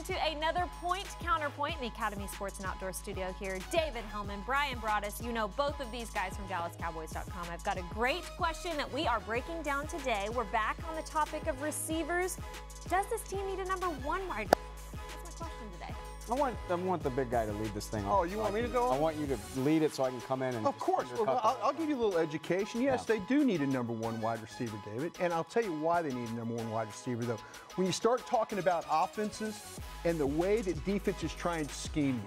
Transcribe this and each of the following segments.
to another Point Counterpoint in the Academy Sports and Outdoor Studio here. David Helman, Bryan Broaddus, you know both of these guys from DallasCowboys.com. I've got a great question that we are breaking down today. We're back on the topic of receivers. Does this team need a number one wide receiver? That's my question today. I want the big guy to lead this thing off. Oh, you want me to go? I want you to lead it so I can come in and Of course. Well, I'll give you a little education. Yes, they do need a number one wide receiver, David. And I'll tell you why they need a number one wide receiver, though. When you start talking about offenses and the way that defenses try and scheme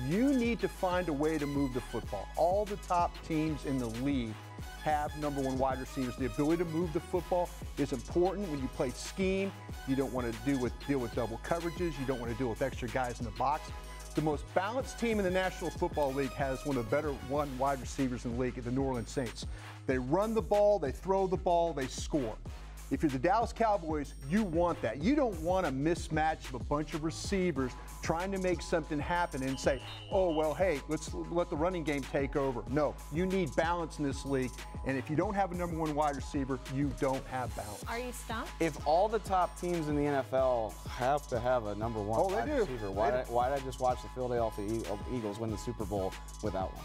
you need to find a way to move the football. All the top teams in the league have number one wide receivers. The ability to move the football is important when you play scheme. You don't want to deal with double coverages. You don't want to deal with extra guys in the box. The most balanced team in the National Football League has one of the better wide receivers in the league, the New Orleans Saints. They run the ball, they throw the ball, they score. If you're the Dallas Cowboys, you want that. You don't want a mismatch of a bunch of receivers trying to make something happen and say, oh, well, hey, let's let the running game take over. No, you need balance in this league. And if you don't have a number one wide receiver, you don't have balance. Are you stumped? If all the top teams in the NFL have to have a number one wide receiver, why did I just watch the Philadelphia Eagles win the Super Bowl without one?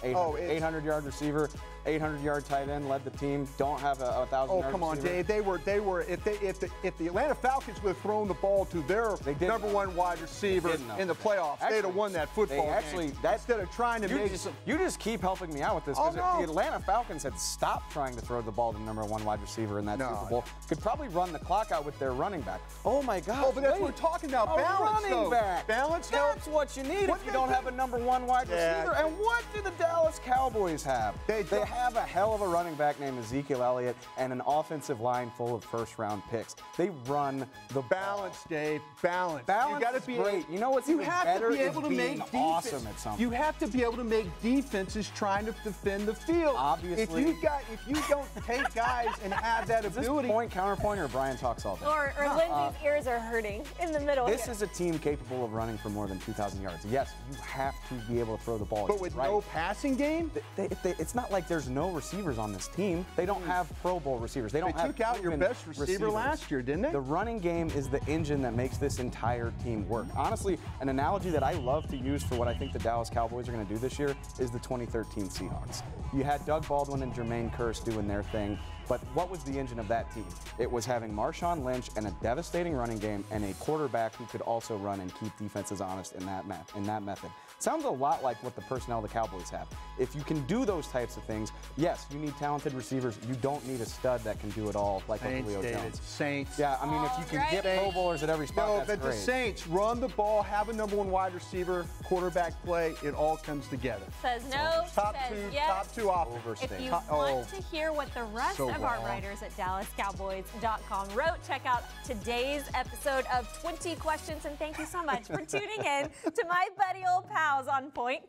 800-yard receiver, 800-yard tight end, led the team. Don't have a 1,000-yard receiver. Oh, come on, Dave. They were. If the Atlanta Falcons would have thrown the ball to their number one wide receiver in the playoffs, they'd have won that football game. Instead of trying to make you just keep helping me out with this, because if the Atlanta Falcons had stopped trying to throw the ball to the number one wide receiver in that Super Bowl, could probably run the clock out with their running back. Oh my God! Oh, but that's what we're talking about. Balance, running back. Balance. That's what you need if you don't have a number one wide receiver. And what do the Dallas Cowboys have? They have a hell of a running back named Ezekiel Elliott and an offensive line full of first-round picks. They run the balance, Dave. Balance. Balance is great. You know what's even better is being awesome at something. You have to be able to make defenses trying to defend the field. Obviously. If you don't take guys and have that ability. Is this point, counterpoint, or Bryan talks all day? Or Lindsay's ears are hurting in the middle. This is a team capable of running for more than 2,000 yards. Yes, you have to be able to throw the ball. But with no passing game? It's not like there's no receivers on this team. They don't have Pro Bowl receivers. They took out your best receiver last year, didn't they? The running game is the engine that makes this entire team work. Honestly, an analogy that I love to use for what I think the Dallas Cowboys are going to do this year is the 2013 Seahawks. You had Doug Baldwin and Jermaine Kearse doing their thing, but what was the engine of that team? It was having Marshawn Lynch and a devastating running game and a quarterback who could also run and keep defenses honest in that method. Sounds a lot like what the personnel the Cowboys have. If you can do those types of things, yes, you need talented receivers. You don't need a stud that can do it all like Julio Jones. Saints. Yeah, I mean, if you can get Pro Bowlers at every spot, that's great. The Saints run the ball, have a number one wide receiver, quarterback play. It all comes together. Says no. Top yes. two offense. If you want to hear what the rest of our writers at DallasCowboys.com wrote, check out today's episode of 20 Questions. And thank you so much for tuning in to my buddy old pals on Point.